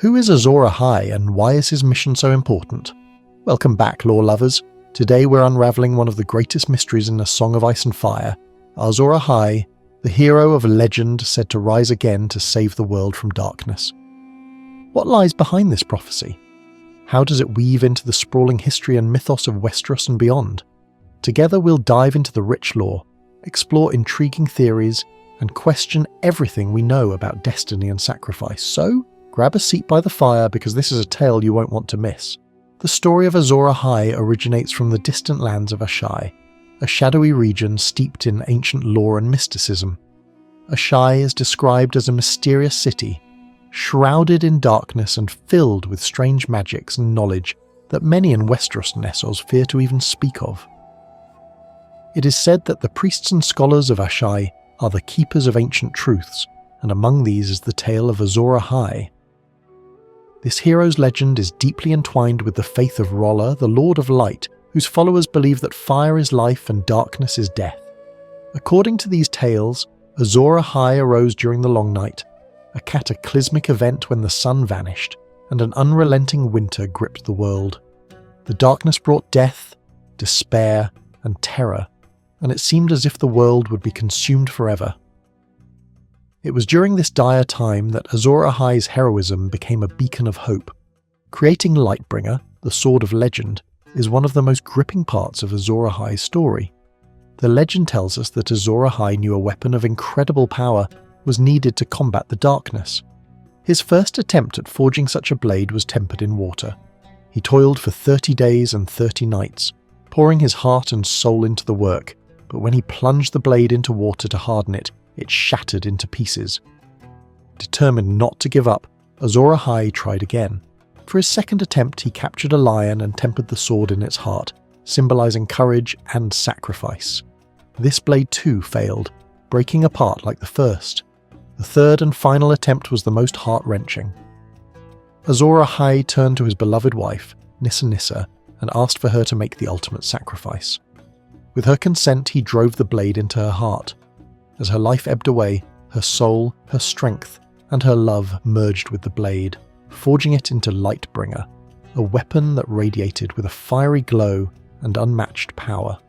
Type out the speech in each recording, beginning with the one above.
Who is Azor-Ahai and why is his mission so important? Welcome back, lore lovers. Today we're unraveling one of the greatest mysteries in A Song of Ice and Fire, Azor-Ahai, the hero of a legend said to rise again to save the world from darkness. What lies behind this prophecy? How does it weave into the sprawling history and mythos of Westeros and beyond? Together we'll dive into the rich lore, explore intriguing theories, and question everything we know about destiny and sacrifice. So, grab a seat by the fire because this is a tale you won't want to miss. The story of Azor-Ahai originates from the distant lands of Azhai, a shadowy region steeped in ancient lore and mysticism. Azhai is described as a mysterious city, shrouded in darkness and filled with strange magics and knowledge that many in Westeros and Essos fear to even speak of. It is said that the priests and scholars of Azhai are the keepers of ancient truths, and among these is the tale of Azor-Ahai. This hero's legend is deeply entwined with the faith of Rolla, the Lord of Light, whose followers believe that fire is life and darkness is death. According to these tales, Azor-Ahai arose during the Long Night, a cataclysmic event when the sun vanished and an unrelenting winter gripped the world. The darkness brought death, despair, and terror, and it seemed as if the world would be consumed forever. It was during this dire time that Azor-Ahai's heroism became a beacon of hope. Creating Lightbringer, the Sword of Legend, is one of the most gripping parts of Azor-Ahai's story. The legend tells us that Azor-Ahai knew a weapon of incredible power was needed to combat the darkness. His first attempt at forging such a blade was tempered in water. He toiled for 30 days and 30 nights, pouring his heart and soul into the work, but when he plunged the blade into water to harden it, it shattered into pieces. Determined not to give up, Azor-Ahai tried again. For his second attempt, he captured a lion and tempered the sword in its heart, symbolizing courage and sacrifice. This blade too failed, breaking apart like the first. The third and final attempt was the most heart-wrenching. Azor-Ahai turned to his beloved wife, Nissa, and asked for her to make the ultimate sacrifice. With her consent, he drove the blade into her heart. As her life ebbed away, her soul, her strength, and her love merged with the blade, forging it into Lightbringer, a weapon that radiated with a fiery glow and unmatched power.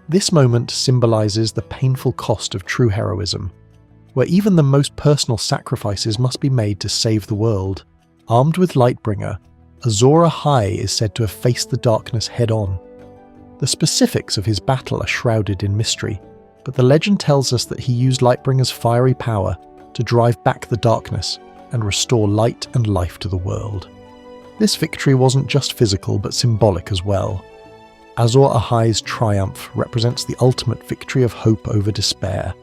This moment symbolizes the painful cost of true heroism, where even the most personal sacrifices must be made to save the world. Armed with Lightbringer, Azor-Ahai is said to have faced the darkness head-on. The specifics of his battle are shrouded in mystery, but the legend tells us that he used Lightbringer's fiery power to drive back the darkness and restore light and life to the world. This victory wasn't just physical but symbolic as well. Azor-Ahai's triumph represents the ultimate victory of hope over despair,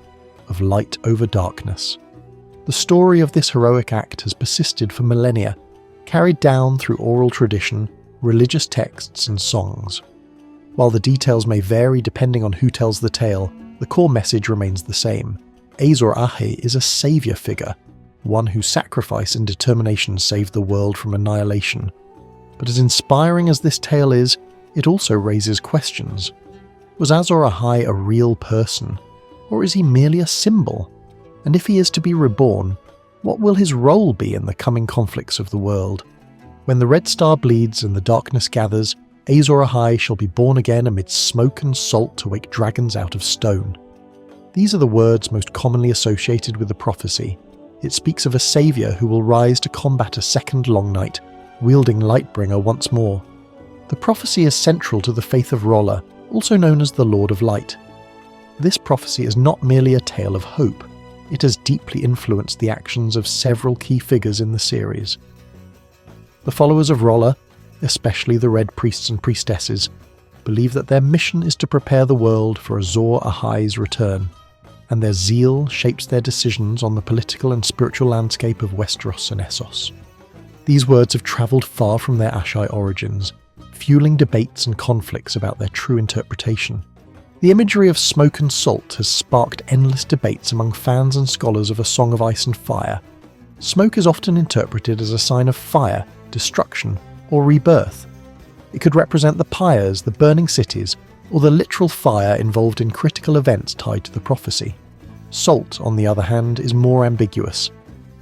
of light over darkness. The story of this heroic act has persisted for millennia, carried down through oral tradition, religious texts and songs. While the details may vary depending on who tells the tale, the core message remains the same. Azor-Ahai is a savior figure, one whose sacrifice and determination saved the world from annihilation. But as inspiring as this tale is, it also raises questions. Was Azor-Ahai a real person, or is he merely a symbol? And if he is to be reborn, what will his role be in the coming conflicts of the world? When the red star bleeds and the darkness gathers, Azor-Ahai shall be born again amidst smoke and salt to wake dragons out of stone. These are the words most commonly associated with the prophecy. It speaks of a saviour who will rise to combat a second long night, wielding Lightbringer once more. The prophecy is central to the faith of Rolla, also known as the Lord of Light. This prophecy is not merely a tale of hope, it has deeply influenced the actions of several key figures in the series. The followers of Rolla, especially the Red Priests and Priestesses, believe that their mission is to prepare the world for Azor-Ahai's return, and their zeal shapes their decisions on the political and spiritual landscape of Westeros and Essos. These words have travelled far from their Azhai origins, fueling debates and conflicts about their true interpretation. The imagery of smoke and salt has sparked endless debates among fans and scholars of A Song of Ice and Fire. Smoke is often interpreted as a sign of fire, destruction, or rebirth. It could represent the pyres, the burning cities, or the literal fire involved in critical events tied to the prophecy. Salt, on the other hand, is more ambiguous.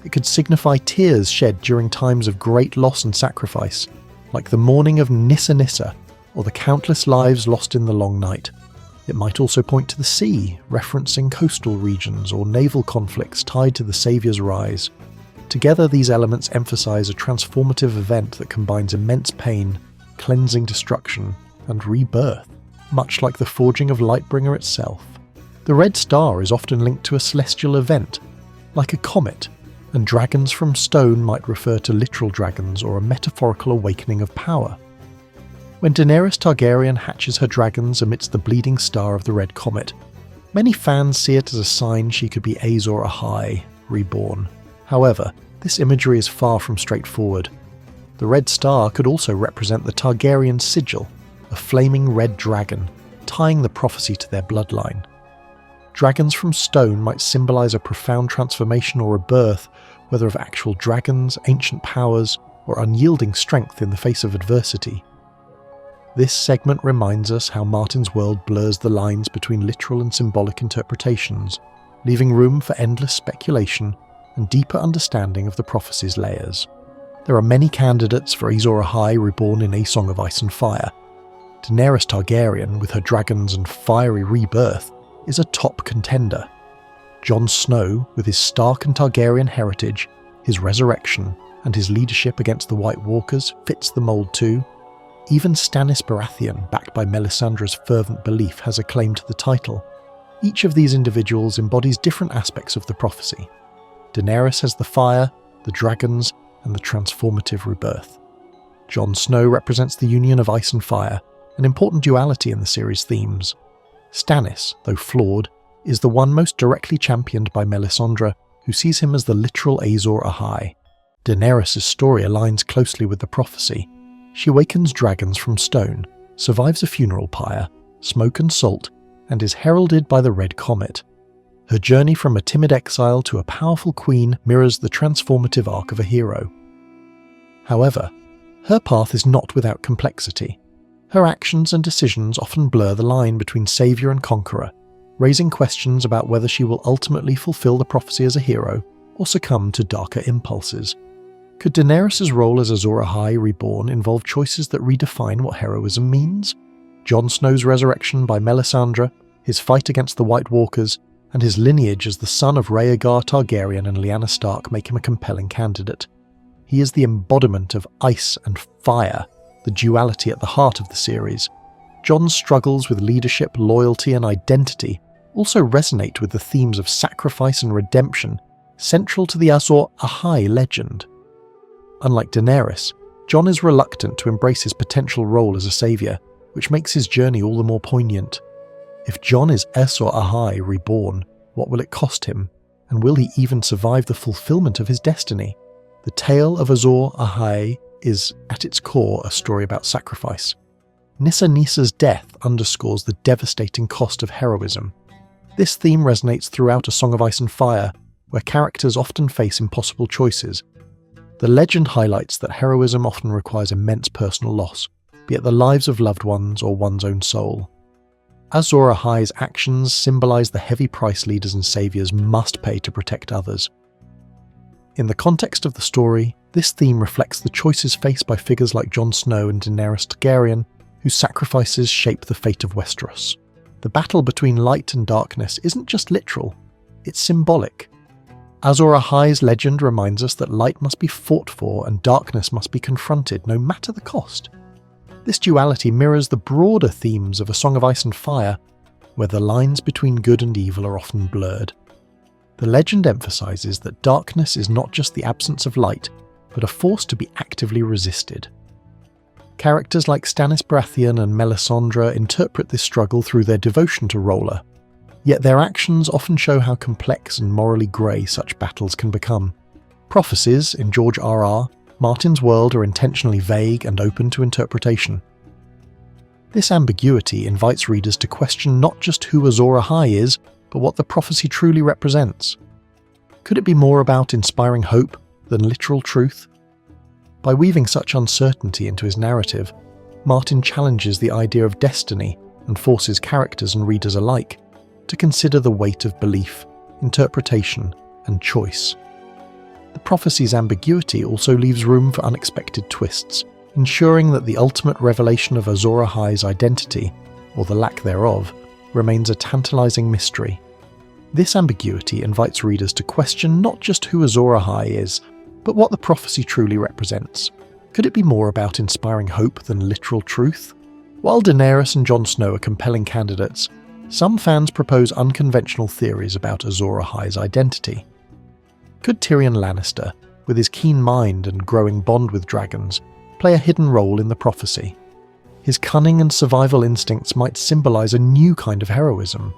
It could signify tears shed during times of great loss and sacrifice, like the mourning of Nissa Nissa, or the countless lives lost in the long night. It might also point to the sea, referencing coastal regions or naval conflicts tied to the Saviour's rise. Together, these elements emphasize a transformative event that combines immense pain, cleansing destruction, and rebirth, much like the forging of Lightbringer itself. The red star is often linked to a celestial event, like a comet, and dragons from stone might refer to literal dragons or a metaphorical awakening of power. When Daenerys Targaryen hatches her dragons amidst the bleeding star of the red comet, many fans see it as a sign she could be Azor-Ahai, reborn. However, this imagery is far from straightforward. The red star could also represent the Targaryen sigil, a flaming red dragon, tying the prophecy to their bloodline. Dragons from stone might symbolize a profound transformation or rebirth, whether of actual dragons, ancient powers, or unyielding strength in the face of adversity. This segment reminds us how Martin's world blurs the lines between literal and symbolic interpretations, leaving room for endless speculation and deeper understanding of the prophecy's layers. There are many candidates for Azor-Ahai reborn in A Song of Ice and Fire. Daenerys Targaryen, with her dragons and fiery rebirth, is a top contender. Jon Snow, with his Stark and Targaryen heritage, his resurrection, and his leadership against the White Walkers, fits the mould too. Even Stannis Baratheon, backed by Melisandre's fervent belief, has a claim to the title. Each of these individuals embodies different aspects of the prophecy. Daenerys has the fire, the dragons, and the transformative rebirth. Jon Snow represents the union of ice and fire, an important duality in the series' themes. Stannis, though flawed, is the one most directly championed by Melisandre, who sees him as the literal Azor-Ahai. Daenerys' story aligns closely with the prophecy. She awakens dragons from stone, survives a funeral pyre, smoke and salt, and is heralded by the red comet. Her journey from a timid exile to a powerful queen mirrors the transformative arc of a hero. However, her path is not without complexity. Her actions and decisions often blur the line between savior and conqueror, raising questions about whether she will ultimately fulfill the prophecy as a hero or succumb to darker impulses. Could Daenerys' role as Azor-Ahai reborn involve choices that redefine what heroism means? Jon Snow's resurrection by Melisandre, his fight against the White Walkers, and his lineage as the son of Rhaegar Targaryen and Lyanna Stark make him a compelling candidate. He is the embodiment of ice and fire, the duality at the heart of the series. Jon's struggles with leadership, loyalty, and identity also resonate with the themes of sacrifice and redemption, central to the Azor-Ahai legend. Unlike Daenerys, Jon is reluctant to embrace his potential role as a savior, which makes his journey all the more poignant. If Jon is Azor-Ahai reborn, what will it cost him, and will he even survive the fulfillment of his destiny? The tale of Azor-Ahai is, at its core, a story about sacrifice. Nissa Nissa's death underscores the devastating cost of heroism. This theme resonates throughout A Song of Ice and Fire, where characters often face impossible choices. The legend highlights that heroism often requires immense personal loss, be it the lives of loved ones or one's own soul. Azor-Ahai's actions symbolize the heavy price leaders and saviors must pay to protect others. In the context of the story, this theme reflects the choices faced by figures like Jon Snow and Daenerys Targaryen, whose sacrifices shape the fate of Westeros. The battle between light and darkness isn't just literal, it's symbolic. Azor-Ahai's legend reminds us that light must be fought for and darkness must be confronted, no matter the cost. This duality mirrors the broader themes of A Song of Ice and Fire, where the lines between good and evil are often blurred. The legend emphasizes that darkness is not just the absence of light, but a force to be actively resisted. Characters like Stannis Baratheon and Melisandre interpret this struggle through their devotion to Roller, yet their actions often show how complex and morally grey such battles can become. Prophecies, in George R.R. Martin's world, are intentionally vague and open to interpretation. This ambiguity invites readers to question not just who Azor-Ahai is, but what the prophecy truly represents. Could it be more about inspiring hope than literal truth? By weaving such uncertainty into his narrative, Martin challenges the idea of destiny and forces characters and readers alike to consider the weight of belief, interpretation, and choice. The prophecy's ambiguity also leaves room for unexpected twists, ensuring that the ultimate revelation of Azor-Ahai's identity, or the lack thereof, remains a tantalizing mystery. This ambiguity invites readers to question not just who Azor-Ahai is, but what the prophecy truly represents. Could it be more about inspiring hope than literal truth? While Daenerys and Jon Snow are compelling candidates, some fans propose unconventional theories about Azor-Ahai's identity. Could Tyrion Lannister, with his keen mind and growing bond with dragons, play a hidden role in the prophecy? His cunning and survival instincts might symbolize a new kind of heroism,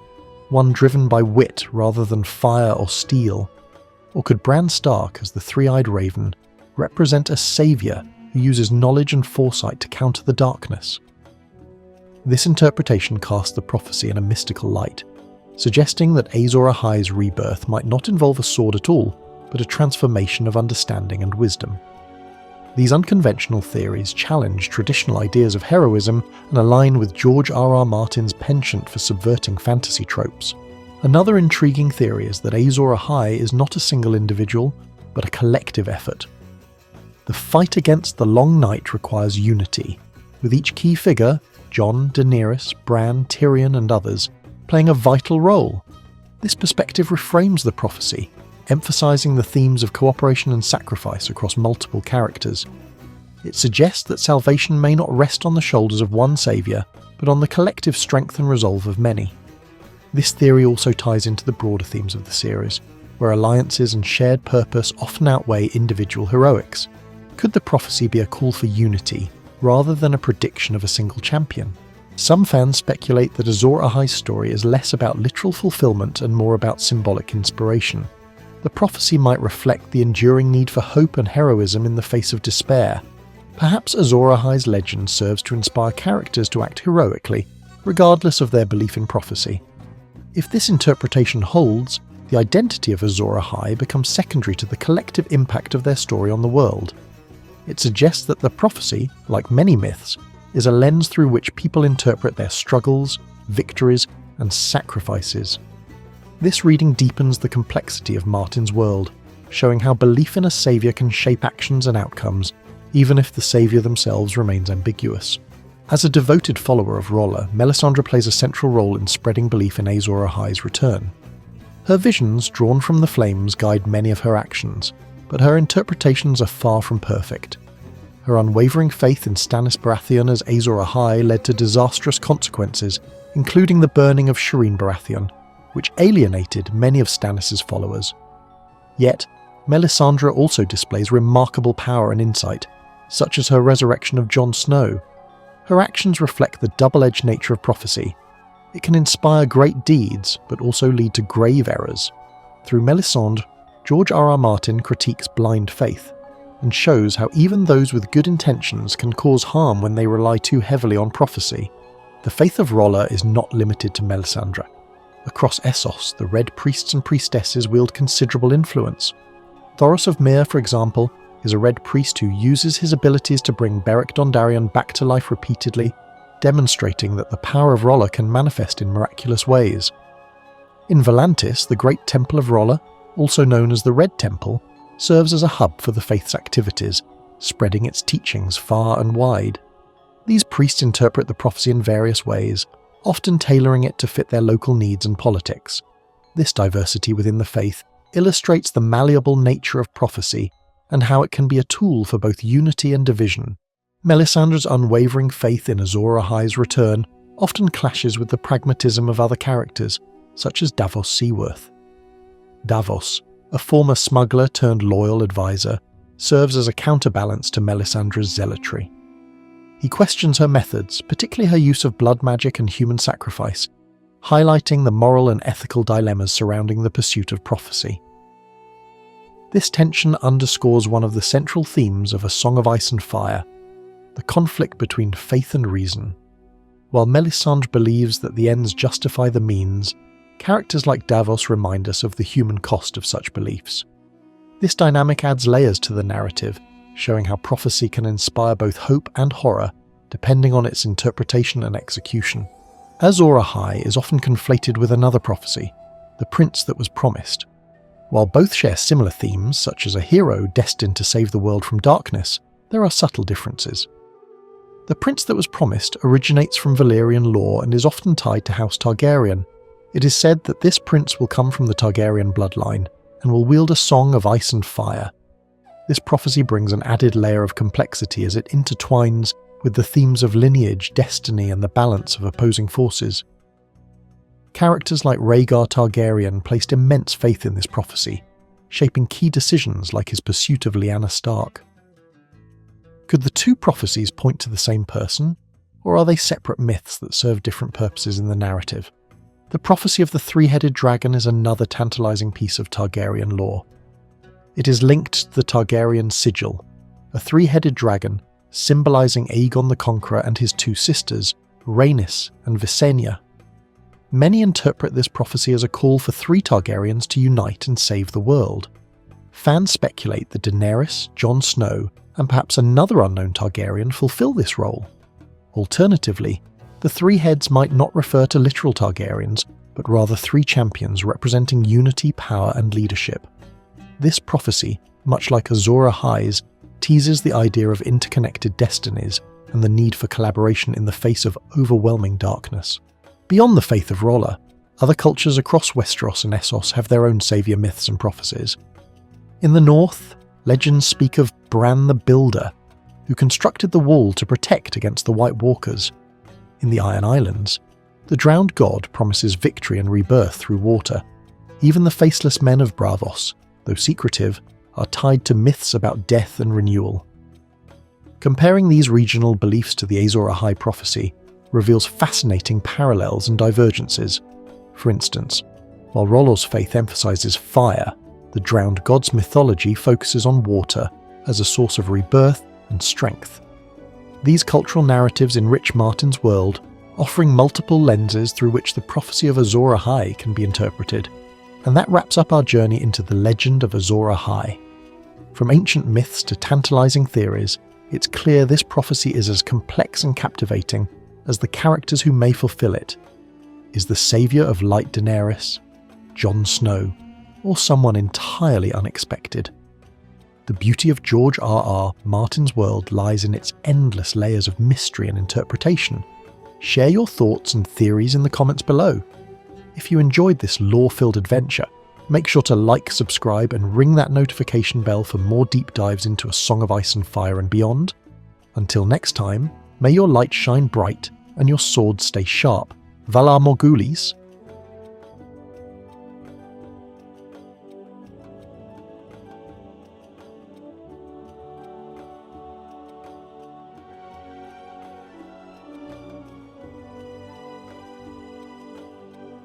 one driven by wit rather than fire or steel. Or could Bran Stark, as the three-eyed raven, represent a savior who uses knowledge and foresight to counter the darkness? This interpretation casts the prophecy in a mystical light, suggesting that Azor-Ahai's rebirth might not involve a sword at all, but a transformation of understanding and wisdom. These unconventional theories challenge traditional ideas of heroism and align with George R.R. Martin's penchant for subverting fantasy tropes. Another intriguing theory is that Azor-Ahai is not a single individual, but a collective effort. The fight against the Long Night requires unity, with each key figure, Jon, Daenerys, Bran, Tyrion and others, playing a vital role. This perspective reframes the prophecy, emphasizing the themes of cooperation and sacrifice across multiple characters. It suggests that salvation may not rest on the shoulders of one savior, but on the collective strength and resolve of many. This theory also ties into the broader themes of the series, where alliances and shared purpose often outweigh individual heroics. Could the prophecy be a call for unity, rather than a prediction of a single champion? Some fans speculate that Azor-Ahai's story is less about literal fulfillment and more about symbolic inspiration. The prophecy might reflect the enduring need for hope and heroism in the face of despair. Perhaps Azor-Ahai's legend serves to inspire characters to act heroically, regardless of their belief in prophecy. If this interpretation holds, the identity of Azor-Ahai becomes secondary to the collective impact of their story on the world. It suggests that the prophecy, like many myths, is a lens through which people interpret their struggles, victories, and sacrifices. This reading deepens the complexity of Martin's world, showing how belief in a savior can shape actions and outcomes, even if the savior themselves remains ambiguous. As a devoted follower of Rolla, Melisandre plays a central role in spreading belief in Azor-Ahai's return. Her visions, drawn from the flames, guide many of her actions, but her interpretations are far from perfect. Her unwavering faith in Stannis Baratheon as Azor-Ahai led to disastrous consequences, including the burning of Shireen Baratheon, which alienated many of Stannis' followers. Yet, Melisandre also displays remarkable power and insight, such as her resurrection of Jon Snow. Her actions reflect the double-edged nature of prophecy. It can inspire great deeds, but also lead to grave errors. Through Melisandre, George R.R. Martin critiques blind faith, and shows how even those with good intentions can cause harm when they rely too heavily on prophecy. The faith of Rolla is not limited to Melisandre. Across Essos, the Red Priests and Priestesses wield considerable influence. Thoros of Myr, for example, is a Red Priest who uses his abilities to bring Beric Dondarrion back to life repeatedly, demonstrating that the power of Rolla can manifest in miraculous ways. In Volantis, the Great Temple of Rolla, also known as the Red Temple, serves as a hub for the faith's activities, spreading its teachings far and wide. These priests interpret the prophecy in various ways, often tailoring it to fit their local needs and politics. This diversity within the faith illustrates the malleable nature of prophecy and how it can be a tool for both unity and division. Melisandre's unwavering faith in Azor-Ahai's return often clashes with the pragmatism of other characters, such as Davos Seaworth. Davos, a former smuggler turned loyal advisor, serves as a counterbalance to Melisandre's zealotry. He questions her methods, particularly her use of blood magic and human sacrifice, highlighting the moral and ethical dilemmas surrounding the pursuit of prophecy. This tension underscores one of the central themes of A Song of Ice and Fire, the conflict between faith and reason. While Melisandre believes that the ends justify the means, characters like Davos remind us of the human cost of such beliefs. This dynamic adds layers to the narrative, showing how prophecy can inspire both hope and horror, depending on its interpretation and execution. Azor-Ahai is often conflated with another prophecy, the Prince that was promised. While both share similar themes, such as a hero destined to save the world from darkness, there are subtle differences. The prince that was promised originates from Valyrian lore and is often tied to House Targaryen. It is said that this prince will come from the Targaryen bloodline and will wield a song of ice and fire. This prophecy brings an added layer of complexity as it intertwines with the themes of lineage, destiny, and the balance of opposing forces. Characters like Rhaegar Targaryen placed immense faith in this prophecy, shaping key decisions like his pursuit of Lyanna Stark. Could the two prophecies point to the same person, or are they separate myths that serve different purposes in the narrative? The prophecy of the three-headed dragon is another tantalizing piece of Targaryen lore. It is linked to the Targaryen sigil, a three-headed dragon symbolizing Aegon the Conqueror and his two sisters, Rhaenys and Visenya. Many interpret this prophecy as a call for three Targaryens to unite and save the world. Fans speculate that Daenerys, Jon Snow, and perhaps another unknown Targaryen fulfill this role. Alternatively, the three heads might not refer to literal Targaryens, but rather three champions representing unity, power, and leadership. This prophecy, much like Azor-Ahai's, teases the idea of interconnected destinies and the need for collaboration in the face of overwhelming darkness. Beyond the faith of Rolla, other cultures across Westeros and Essos have their own saviour myths and prophecies. In the north, legends speak of Bran the Builder, who constructed the wall to protect against the White Walkers. In the Iron Islands, the drowned god promises victory and rebirth through water. Even the faceless men of Braavos, though secretive, are tied to myths about death and renewal. Comparing these regional beliefs to the Azor-Ahai prophecy reveals fascinating parallels and divergences. For instance, while Rollo's faith emphasizes fire, the drowned god's mythology focuses on water as a source of rebirth and strength. These cultural narratives enrich Martin's world, offering multiple lenses through which the prophecy of Azor-Ahai can be interpreted. And that wraps up our journey into the Legend of Azor-Ahai. From ancient myths to tantalizing theories, it's clear this prophecy is as complex and captivating as the characters who may fulfill it. Is the saviour of light Daenerys, Jon Snow, or someone entirely unexpected? The beauty of George R.R. Martin's world lies in its endless layers of mystery and interpretation. Share your thoughts and theories in the comments below. If you enjoyed this lore-filled adventure, make sure to like, subscribe, and ring that notification bell for more deep dives into A Song of Ice and Fire and beyond. Until next time, may your light shine bright and your sword stay sharp. Valar Morghulis.